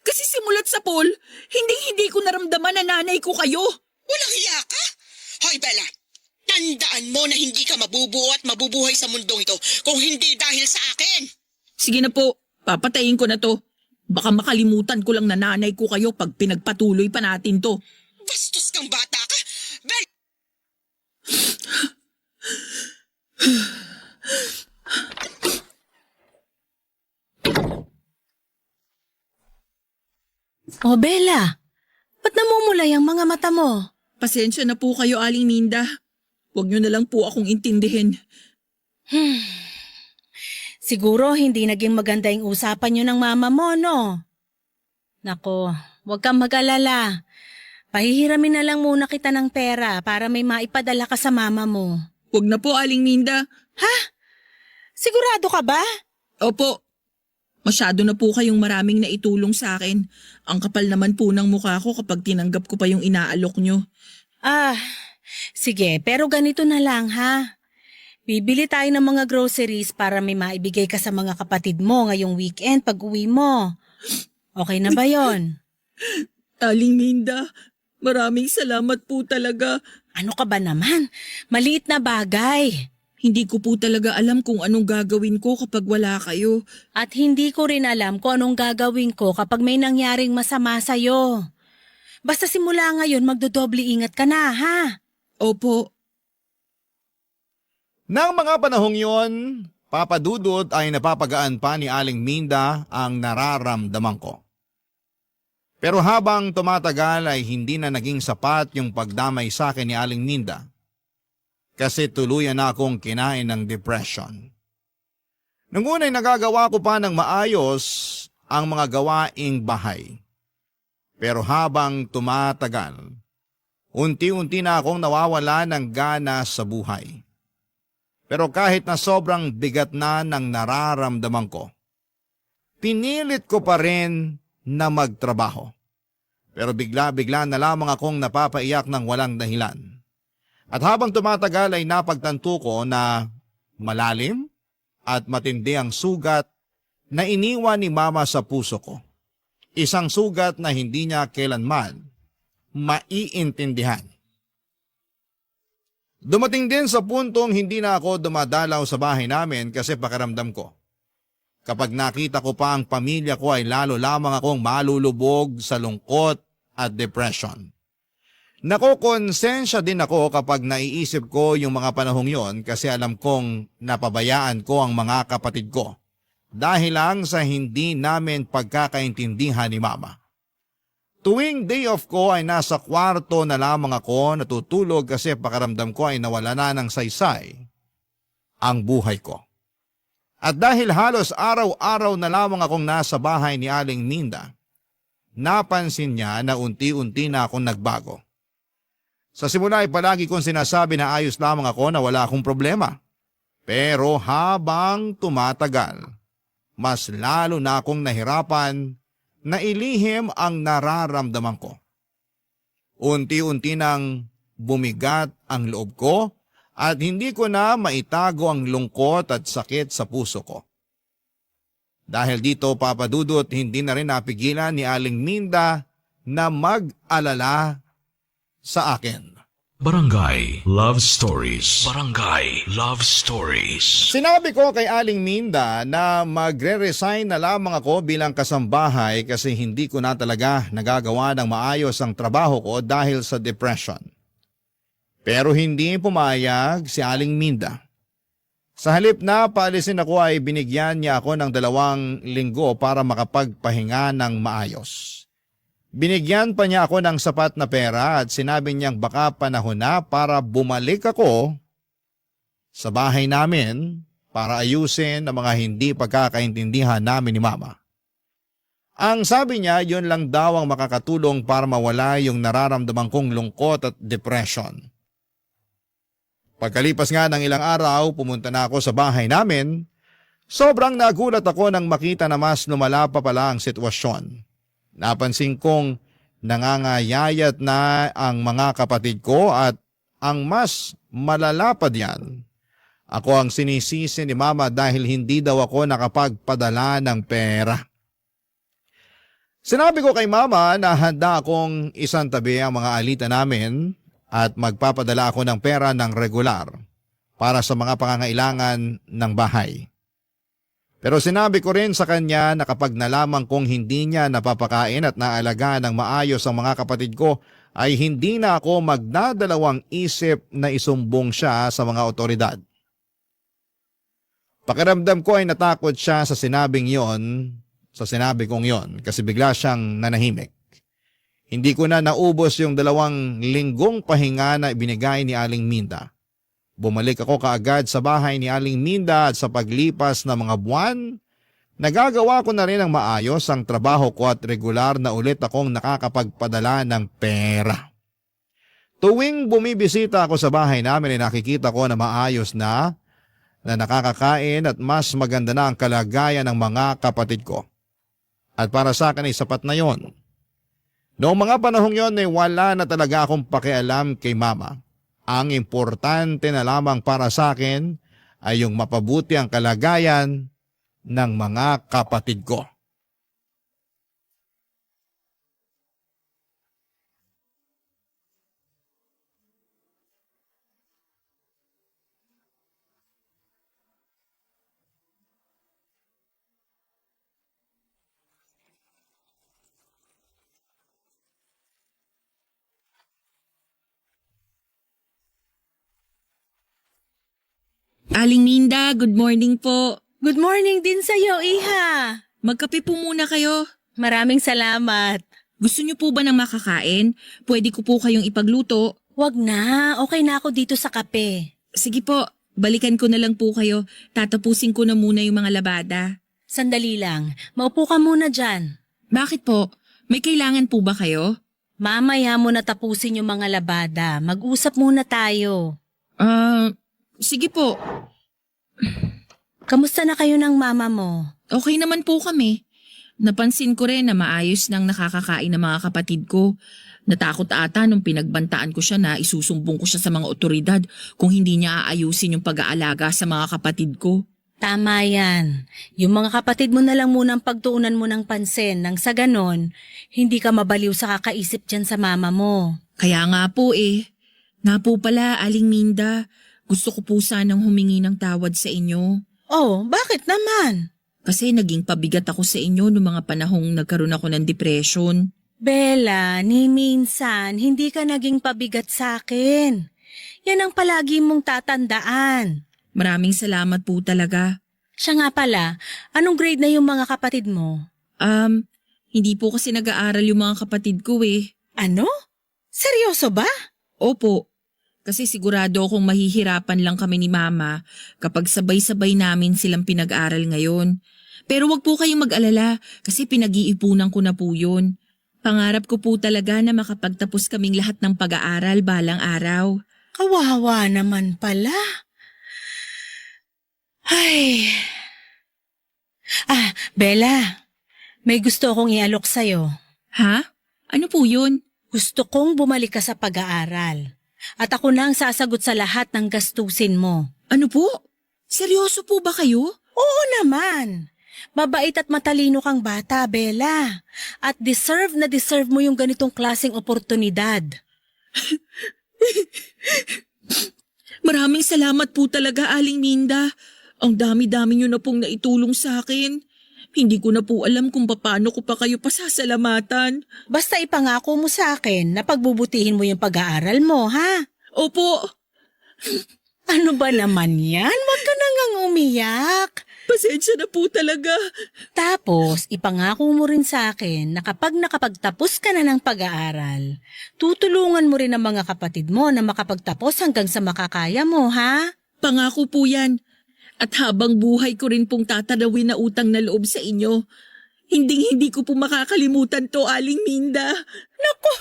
kasi simulat sa poll, hindi ko naramdaman na nanay ko kayo. Walang hiya ka? Hoy, Bella, tandaan mo na hindi ka mabubuo at mabubuhay sa mundong ito kung hindi dahil sa akin. Sige na po, papatayin ko na to. Baka makalimutan ko lang na nanay ko kayo pag pinagpatuloy pa natin to. Bastos kang bata ka. Bella! O Bella, ba't namumulay ang mga mata mo? Pasensya na po kayo, Aling Minda. Huwag niyo na lang po akong intindihin. Siguro hindi naging maganda yung usapan niyo ng mama mo, no? Nako, huwag kang mag-alala. Pahihiramin na lang muna kita ng pera para may maipadala ka sa mama mo. Huwag na po, Aling Minda. Ha? Sigurado ka ba? Opo. Masyado na po kayong maraming naitulong sa akin. Ang kapal naman po ng mukha ko kapag tinanggap ko pa yung inaalok nyo. Sige, pero ganito na lang ha. Bibili tayo ng mga groceries para may maibigay ka sa mga kapatid mo ngayong weekend pag uwi mo. Okay na ba yon? Aling Minda, maraming salamat po talaga. Ano ka ba naman? Maliit na bagay. Hindi ko po talaga alam kung anong gagawin ko kapag wala kayo. At hindi ko rin alam kung anong gagawin ko kapag may nangyaring masama sa'yo. Basta simula ngayon magdodoble ingat ka na, ha? Opo. Nang mga panahong yon, Papa Dudut ay napapagaan pa ni Aling Minda ang nararamdaman ko. Pero habang tumatagal ay hindi na naging sapat yung pagdamay sa akin ni Aling Minda. Kasi tuluyan na akong kinain ng depression. Nung una'y nagagawa ko pa ng maayos ang mga gawaing bahay. Pero habang tumatagal, unti-unti na akong nawawala ng gana sa buhay. Pero kahit na sobrang bigat na ng nararamdaman ko, pinilit ko pa rin na magtrabaho. Pero bigla-bigla na lamang akong napapaiyak ng walang dahilan. At habang tumatagal ay napagtanto ko na malalim at matindi ang sugat na iniwan ni Mama sa puso ko. Isang sugat na hindi niya kailanman maiintindihan. Dumating din sa puntong hindi na ako dumadalaw sa bahay namin kasi pakiramdam ko. Kapag nakita ko pa ang pamilya ko ay lalo lamang akong malulubog sa lungkot at depression. Nakokonsensya din ako kapag naiisip ko yung mga panahong yon kasi alam kong napabayaan ko ang mga kapatid ko dahil lang sa hindi namin pagkakaintindihan ni Mama. Tuwing day off ko ay nasa kwarto na lamang ako natutulog kasi pakiramdam ko ay nawala na ng saysay ang buhay ko. At dahil halos araw-araw na lamang akong nasa bahay ni Aling Minda, napansin niya na unti-unti na akong nagbago. Sa simula ay palagi kong sinasabi na ayos lamang ako na wala akong problema. Pero habang tumatagal, mas lalo na akong nahirapan na ilihim ang nararamdaman ko. Unti-unti nang bumigat ang loob ko at hindi ko na maitago ang lungkot at sakit sa puso ko. Dahil dito, Papa Dudut, hindi na rin napigilan ni Aling Minda na mag-alala sa akin. Barangay Love Stories. Barangay Love Stories. Sinabi ko kay Aling Minda na magre-resign na lamang ako bilang kasambahay kasi hindi ko na talaga nagagawa ng maayos ang trabaho ko dahil sa depression. Pero hindi pumayag si Aling Minda. Sa halip na paalisin ako ay binigyan niya ako ng 2 linggo para makapagpahinga ng maayos. Binigyan pa niya ako ng sapat na pera at sinabi niyang baka panahon na para bumalik ako sa bahay namin para ayusin ang mga hindi pagkakaintindihan namin ni Mama. Ang sabi niya, yun lang daw ang makakatulong para mawala yung nararamdaman kong lungkot at depression. Pagkalipas nga ng ilang araw, pumunta na ako sa bahay namin. Sobrang nagulat ako nang makita na mas lumala pa pala ang sitwasyon. Napansin kong nangangayayat na ang mga kapatid ko at ang mas malala pa diyan. Ako ang sinisisi ni Mama dahil hindi daw ako nakapagpadala ng pera. Sinabi ko kay Mama na handa akong isantabi ang mga alita namin at magpapadala ako ng pera ng regular para sa mga pangangailangan ng bahay. Pero sinabi ko rin sa kanya na kapag nalaman kong hindi niya napapakain at naalagaan ng maayos ang mga kapatid ko, ay hindi na ako magdadalawang isip na isumbong siya sa mga otoridad. Pakiramdam ko ay natakot siya sa sinabi kong yon kasi bigla siyang nanahimik. Hindi ko na naubos yung 2 linggong pahinga na ibinigay ni Aling Minda. Bumalik ako kaagad sa bahay ni Aling Minda at sa paglipas ng mga buwan, nagagawa ko na rin ang maayos ang trabaho ko at regular na ulit akong nakakapagpadala ng pera. Tuwing bumibisita ako sa bahay namin ay nakikita ko na maayos na nakakakain at mas maganda na ang kalagayan ng mga kapatid ko. At para sa akin ay sapat na yon. Noong mga panahong yon ay wala na talaga akong pakialam kay Mama. Ang importante na lamang para sa akin ay yung mapabuti ang kalagayan ng mga kapatid ko. Aling Minda, good morning po. Good morning din sa'yo, Iha. Magkape po muna kayo. Maraming salamat. Gusto niyo po ba ng makakain? Pwede ko po kayong ipagluto. Wag na, okay na ako dito sa kape. Sige po, balikan ko na lang po kayo. Tatapusin ko na muna yung mga labada. Sandali lang, maupo ka muna dyan. Bakit po? May kailangan po ba kayo? Mamaya mo na tapusin yung mga labada. Mag-usap muna tayo. Sige po. Kamusta na kayo ng mama mo? Okay naman po kami. Napansin ko rin na maayos nang nakakakain ng mga kapatid ko. Natakot ata nung pinagbantaan ko siya na isusumbong ko siya sa mga otoridad kung hindi niya aayusin yung pag-aalaga sa mga kapatid ko. Tama yan. Yung mga kapatid mo na lang munang pagtuunan mo ng pansin nang sa ganon, hindi ka mabaliw sa kakaisip dyan sa mama mo. Kaya nga po Nga po pala, Aling Minda, gusto ko po sanang humingi ng tawad sa inyo. Oh, bakit naman? Kasi naging pabigat ako sa inyo noong mga panahong nagkaroon ako ng depression. Bella, ni minsan, hindi ka naging pabigat sa akin. Yan ang palagi mong tatandaan. Maraming salamat po talaga. Siya nga pala, anong grade na yung mga kapatid mo? Hindi po kasi nag-aaral yung mga kapatid ko Ano? Seryoso ba? Opo. Kasi sigurado akong mahihirapan lang kami ni Mama kapag sabay-sabay namin silang pinag-aral ngayon. Pero wag po kayong mag-alala kasi pinag-iipunan ko na po yun. Pangarap ko po talaga na makapagtapos kaming lahat ng pag-aaral balang araw. Kawawa naman pala. Ay. Bella, may gusto akong ialok sa'yo. Ha? Ano po yun? Gusto kong bumalik ka sa pag-aaral. At ako na ang sasagot sa lahat ng gastusin mo. Ano po? Seryoso po ba kayo? Oo naman. Mabait at matalino kang bata, Bella. At deserve na deserve mo yung ganitong klaseng oportunidad. Maraming salamat po talaga, Aling Minda. Ang dami-dami niyo na pong naitulong sa akin. Hindi ko na po alam kung paano ko pa kayo pasasalamatan. Basta ipangako mo sa akin na pagbubutihin mo yung pag-aaral mo, ha? Opo, Ano ba naman yan? Huwag ka na ngang umiyak. pasensya na po talaga. Tapos, ipangako mo rin sa akin na kapag nakapagtapos ka na ng pag-aaral, tutulungan mo rin ang mga kapatid mo na makapagtapos hanggang sa makakaya mo, ha? Pangako po yan. At habang buhay ko rin pong tatanawin na utang na loob sa inyo. Hindi ko po makakalimutan to, Aling Minda. Naku,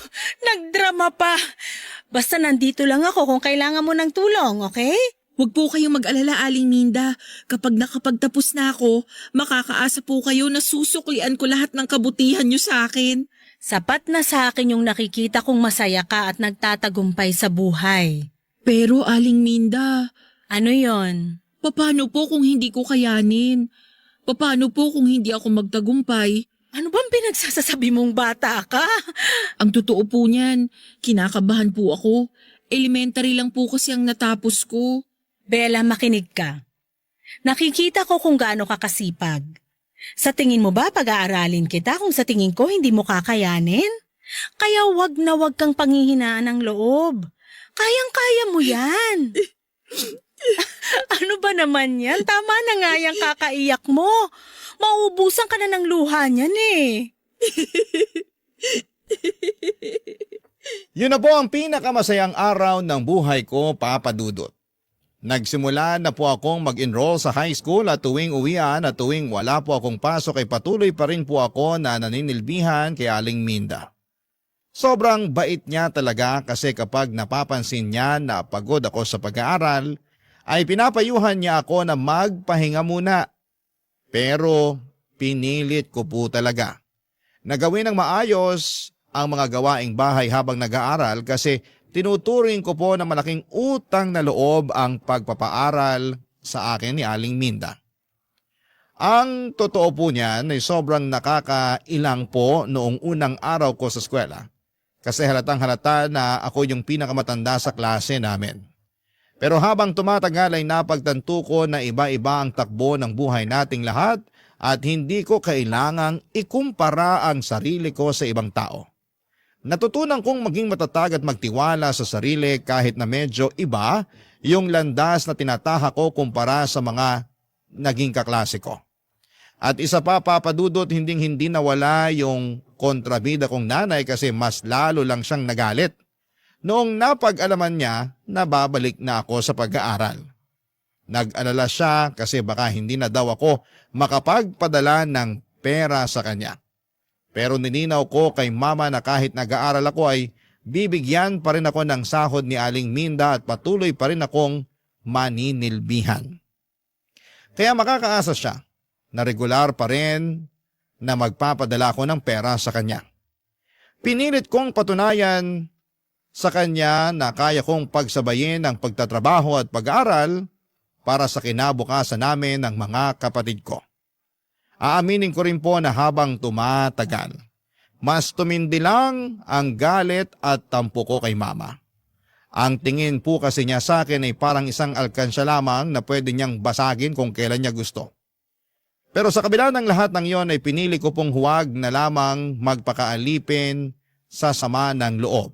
nagdrama pa. Basta nandito lang ako kung kailangan mo ng tulong, okay? Huwag po kayong mag-alala, Aling Minda. Kapag nakapagtapos na ako, makakaasa po kayo na susuklian ko lahat ng kabutihan niyo sa akin. Sapat na sa akin yung nakikita kong masaya ka at nagtatagumpay sa buhay. Pero, Aling Minda, Ano yon? paano po kung hindi ko kayanin? Paano po kung hindi ako magtagumpay? Ano bang pinagsasasabi mong bata ka? Ang totoo po niyan, kinakabahan po ako. Elementary lang po kasi ang natapos ko. Bella, makinig ka. Nakikita ko kung gaano ka kasipag. Sa tingin mo ba pag-aaralin kita kung sa tingin ko hindi mo kakayanin? Kaya wag na wag kang panghihinaan ng loob. Kayang-kaya mo yan. Ano ba naman yan? Tama na nga yung kakaiyak mo. Mauubusan ka na ng luha niyan eh. Yun na po ang pinakamasayang araw ng buhay ko, Papa Dudut. Nagsimula na po akong mag-enroll sa high school at tuwing uwian at tuwing wala po akong pasok ay patuloy pa rin po ako na naninilbihan kay Aling Minda. Sobrang bait niya talaga kasi kapag napapansin niya na pagod ako sa pag-aaral, ay pinapayuhan niya ako na magpahinga muna. Pero pinilit ko po talaga na gawin ng maayos ang mga gawaing bahay habang nag-aaral kasi tinuturing ko po na malaking utang na loob ang pagpapaaral sa akin ni Aling Minda. Ang totoo po niyan ay sobrang nakakailang po noong unang araw ko sa eskwela kasi halatang halata na ako yung pinakamatanda sa klase namin. Pero habang tumatagal ay napagtanto ko na iba-iba ang takbo ng buhay nating lahat at hindi ko kailangang ikumpara ang sarili ko sa ibang tao. Natutunan kong maging matatag at magtiwala sa sarili kahit na medyo iba yung landas na tinataha ko kumpara sa mga naging kaklase ko. At isa pa, Papa Dudut, hindi nawala yung kontrabida kong nanay kasi mas lalo lang siyang nagalit noong napag-alaman niya na babalik na ako sa pag-aaral. Nag-alala siya kasi baka hindi na daw ako makapagpadala ng pera sa kanya. Pero nilinaw ko kay mama na kahit nag-aaral ako ay bibigyan pa rin ako ng sahod ni Aling Minda at patuloy pa rin akong maninilbihan. Kaya makakaasa siya na regular pa rin na magpapadala ako ng pera sa kanya. Pinilit kong patunayan sa kanya na kaya kong pagsabayin ang pagtatrabaho at pag-aaral para sa kinabukasan namin ng mga kapatid ko. Aaminin ko rin po na habang tumatagal, mas tumindi lang ang galit at tampo ko kay mama. Ang tingin po kasi niya sa akin ay parang isang alkansya lamang na pwede niyang basagin kung kailan niya gusto. Pero sa kabila ng lahat ng iyon ay pinili ko pong huwag na lamang magpakaalipin sa sama ng loob.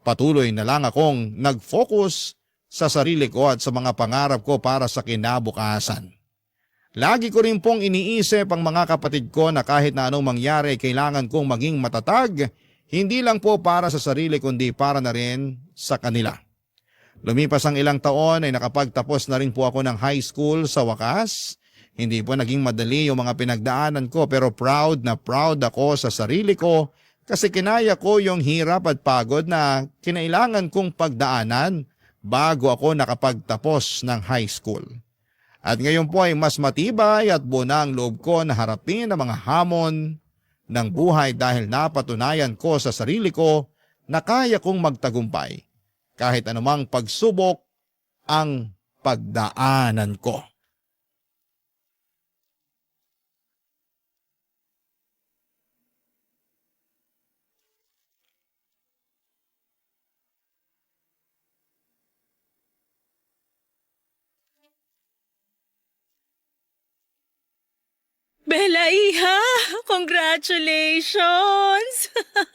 Patuloy na lang akong nag-focus sa sarili ko at sa mga pangarap ko para sa kinabukasan. Lagi ko rin pong iniisip ang mga kapatid ko na kahit na anong mangyari kailangan kong maging matatag, hindi lang po para sa sarili kundi para na rin sa kanila. Lumipas ang ilang taon ay nakapagtapos na rin po ako ng high school sa wakas. Hindi po naging madali yung mga pinagdaanan ko pero proud na proud ako sa sarili ko kasi kinaya ko yung hirap at pagod na kinailangan kong pagdaanan bago ako nakapagtapos ng high school. At ngayon po ay mas matibay at buo na ang loob ko na harapin ang mga hamon ng buhay dahil napatunayan ko sa sarili ko na kaya kong magtagumpay kahit anumang pagsubok ang pagdaanan ko. Bella, iha! Congratulations!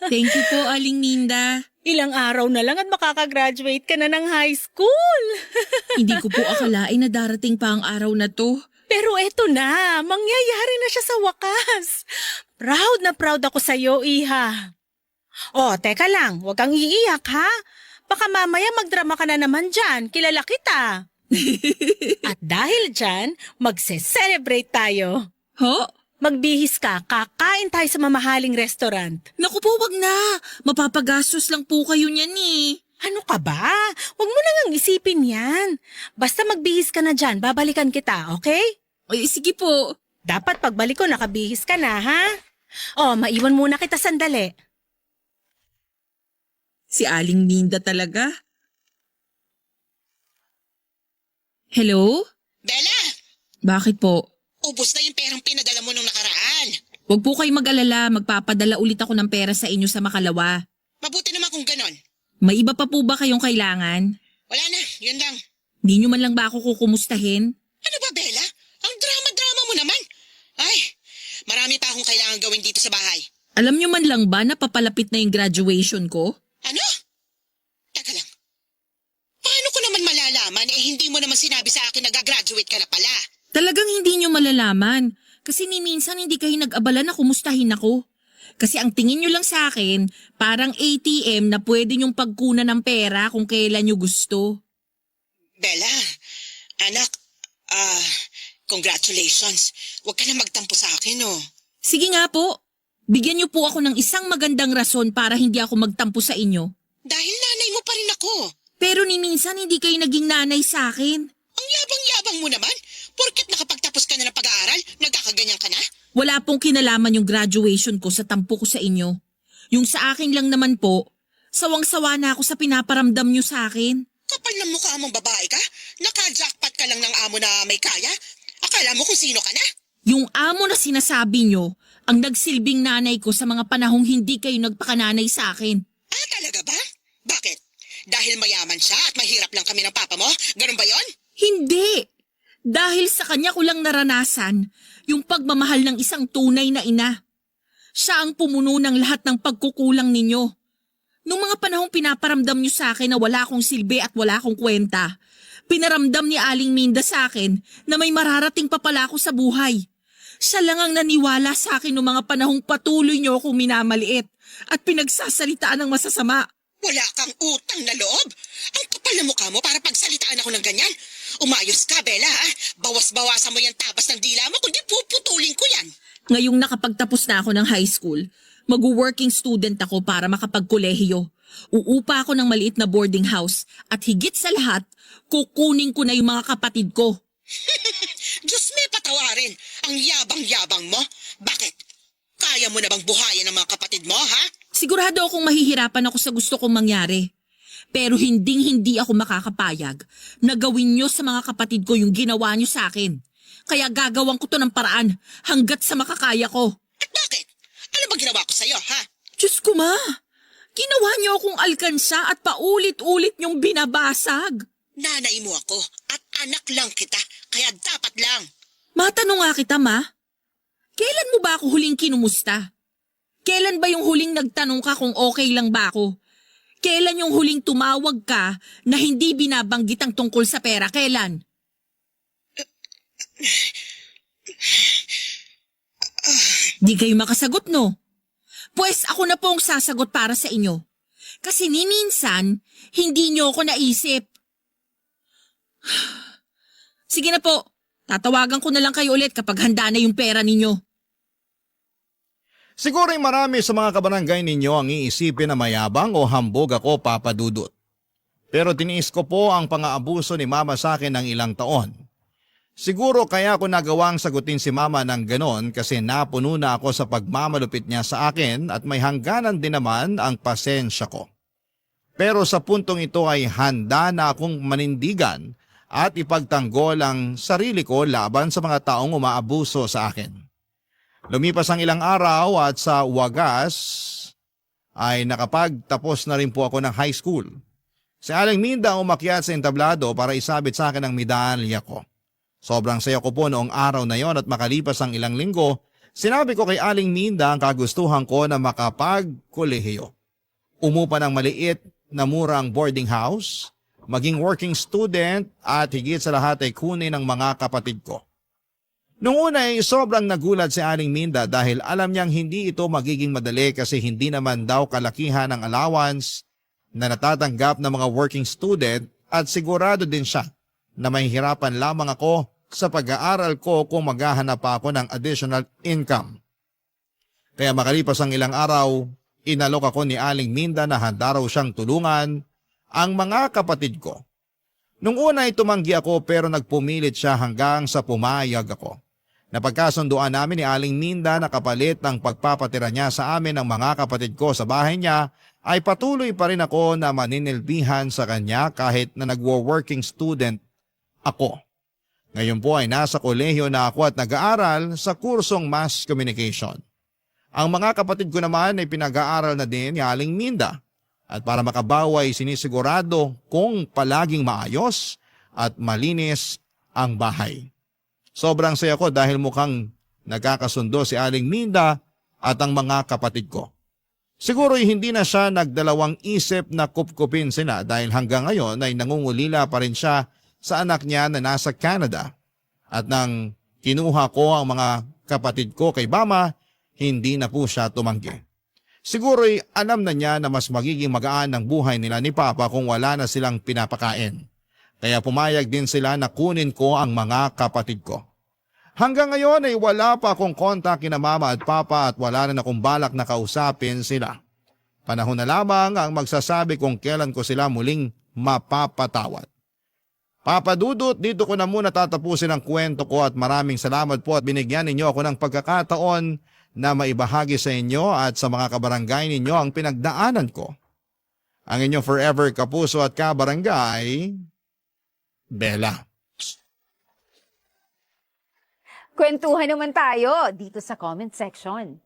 Thank you po, Aling Minda. Ilang araw na lang at makakagraduate ka na ng high school. Hindi ko po akalain na darating pa ang araw na to. Pero eto na, mangyayari na siya sa wakas. Proud na proud ako sa'yo, iha. Oh, teka lang, huwag kang iiyak ha. Baka mamaya magdrama ka na naman dyan, kilala kita. At dahil dyan, magse-celebrate tayo. Ho? Magbihis ka, kakain tayo sa mamahaling restaurant. Naku po, wag na. Mapapagastos lang po kayo niyan eh. Ano ka ba? Huwag mo na ngang isipin yan. Basta magbihis ka na dyan, babalikan kita, okay? Ay, sige po. Dapat pagbalik ko nakabihis ka na, ha? Oh, maiwan muna kita sandali. Si Aling Minda talaga. Hello? Bella, Bakit po? ubos na yung perang pinadala mo nung nakaraan. Huwag po kayo mag-alala, magpapadala ulit ako ng pera sa inyo sa Makalawa. Mabuti naman kung ganon. May iba pa po ba kayong kailangan? Wala na, yun lang. Di nyo man lang ba ako kukumustahin? Ano ba, Bella? Ang drama-drama mo naman. Ay, marami pa akong kailangan gawin dito sa bahay. Alam nyo man lang ba na papalapit na yung graduation ko? Ano? Teka lang. Paano ko naman malalaman hindi mo naman sinabi sa akin na gagraduate ka na pala? Talagang hindi nyo malalaman. Kasi ni minsan hindi kayo nag-abala na kumustahin ako. Kasi ang tingin nyo lang sa akin, parang ATM na pwede nyong pagkunan ng pera kung kailan nyo gusto. Bella, anak, congratulations. Huwag ka na magtampo sa akin, oh. Sige nga po, bigyan nyo po ako ng isang magandang rason para hindi ako magtampo sa inyo. Dahil nanay mo pa rin ako. Pero ni minsan hindi kayo naging nanay sa akin. Ang yabang-yabang mo naman. Porket nakapagtapos ka na ng pag-aaral, nagkakaganyan ka na? Wala pong kinalaman yung graduation ko sa tampo ko sa inyo. Yung sa akin lang naman po, sawang-sawa na ako sa pinaparamdam nyo sa akin. Kapal ng mukha mong babae ka? Naka-jackpot ka lang ng amo na may kaya? Akala mo kung sino ka na? Yung amo na sinasabi nyo, ang nagsilbing nanay ko sa mga panahong hindi kayo nagpakananay sa akin. Ah, talaga ba? Bakit? Dahil mayaman siya at mahirap lang kami ng papa mo? Ganun ba yon? Hindi! Dahil sa kanya ko lang naranasan yung pagmamahal ng isang tunay na ina. Siya ang pumuno ng lahat ng pagkukulang ninyo. Nung mga panahong pinaparamdam nyo sa akin na wala akong silbi at wala akong kwenta, pinaramdam ni Aling Minda sa akin na may mararating pa pala ako sa buhay. Siya lang ang naniwala sa akin noong mga panahong patuloy nyo akong minamaliit at pinagsasalitaan ng masasama. Wala kang utang na loob? Ang kapal na mukha mo para pagsalitaan ako ng ganyan? Umayos ka, Bella, ha? Bawas-bawasan mo yung tabas ng dila mo, kundi puputulin ko yan. Ngayong nakapagtapos na ako ng high school, mag-working student ako para makapagkolehiyo. Uupa ako ng maliit na boarding house at higit sa lahat, kukunin ko na yung mga kapatid ko. Diyos may patawarin. Ang yabang-yabang mo. Bakit? Kaya mo na bang buhayin ang mga kapatid mo, ha? Sigurado akong mahihirapan ako sa gusto kong mangyari. Pero hinding-hindi ako makakapayag na gawin nyo sa mga kapatid ko yung ginawa nyo sa akin. Kaya gagawin ko to ng paraan hanggat sa makakaya ko. At bakit? Ano ba ginawa ko sa'yo, ha? Diyos ko ma, ginawa nyo akong alkansa at paulit-ulit nyong binabasag. Nanay mo ako at anak lang kita, kaya dapat lang. Matanong nga kita ma, kailan mo ba ako huling kinumusta? Kailan ba yung huling nagtanong ka kung okay lang ba ako? Kailan yung huling tumawag ka na hindi binabanggit ang tungkol sa pera? Kailan? Di kayo makasagot, no? Pues ako na po ang sasagot para sa inyo. Kasi ni minsan, hindi nyo ako naisip. Sige na po, tatawagan ko na lang kayo ulit kapag handa na yung pera ninyo. Siguro'y marami sa mga kabarangay ninyo ang iisipin na mayabang o hambog ako, Papa Dudut. Pero tiniis ko po ang pang-aabuso ni Mama sa akin ng ilang taon. Siguro kaya ko nagawang sagutin si Mama ng ganon kasi napuno na ako sa pagmamalupit niya sa akin at may hangganan din naman ang pasensya ko. Pero sa puntong ito ay handa na akong manindigan at ipagtanggol ang sarili ko laban sa mga taong umaabuso sa akin. Lumipas ang ilang araw at sa wagas ay nakapagtapos na rin po ako ng high school. Si Aling Minda umakyat sa entablado para isabit sa akin ang medalya ko. Sobrang saya ko po noong araw na yon at makalipas ang ilang linggo, sinabi ko kay Aling Minda ang kagustuhan ko na makapag-kolehiyo. Umupa ng maliit na murang boarding house, maging working student at higit sa lahat ay kunin ng mga kapatid ko. Noong una ay sobrang nagulat si Aling Minda dahil alam niyang hindi ito magiging madali kasi hindi naman daw kalakihan ang allowance na natatanggap ng mga working student at sigurado din siya na mahihirapan lamang ako sa pag-aaral ko kung maghahanap pa ako ng additional income. Kaya makalipas ang ilang araw, inalok ako ni Aling Minda na handa raw siyang tulungan ang mga kapatid ko. Nung una ay tumanggi ako pero nagpumilit siya hanggang sa pumayag ako. Napagkasunduan namin ni Aling Minda na kapalit ng pagpapatira niya sa amin ng mga kapatid ko sa bahay niya ay patuloy pa rin ako na maninilbihan sa kanya kahit na nagwo-working student ako. Ngayon po ay nasa kolehiyo na ako at nag-aaral sa kursong Mass Communication. Ang mga kapatid ko naman ay pinag-aaral na din ni Aling Minda at para makabawa ay sinisigurado kung palaging maayos at malinis ang bahay. Sobrang saya ko dahil mukhang nagkakasundo si Aling Minda at ang mga kapatid ko. Siguro hindi na siya nagdalawang isip na kupkupin sila dahil hanggang ngayon ay nangungulila pa rin siya sa anak niya na nasa Canada. At nang kinuha ko ang mga kapatid ko kay Bama, hindi na po siya tumanggi. Siguro ay alam na niya na mas magiging magaan ang buhay nila ni Papa kung wala na silang pinapakain. Kaya pumayag din sila na kunin ko ang mga kapatid ko. Hanggang ngayon ay wala pa akong kontak kina Mama at Papa at wala rin akong balak na kausapin sila. Panahon na lamang ang magsasabi kung kailan ko sila muling mapapatawad. Papa Dudut, dito ko na muna tatapusin ang kwento ko at maraming salamat po at binigyan ninyo ako ng pagkakataon na maibahagi sa inyo at sa mga kabarangay ninyo ang pinagdaanan ko. Ang inyong forever kapuso at kabarangay, Bella. Kwentuhan naman tayo dito sa comment section.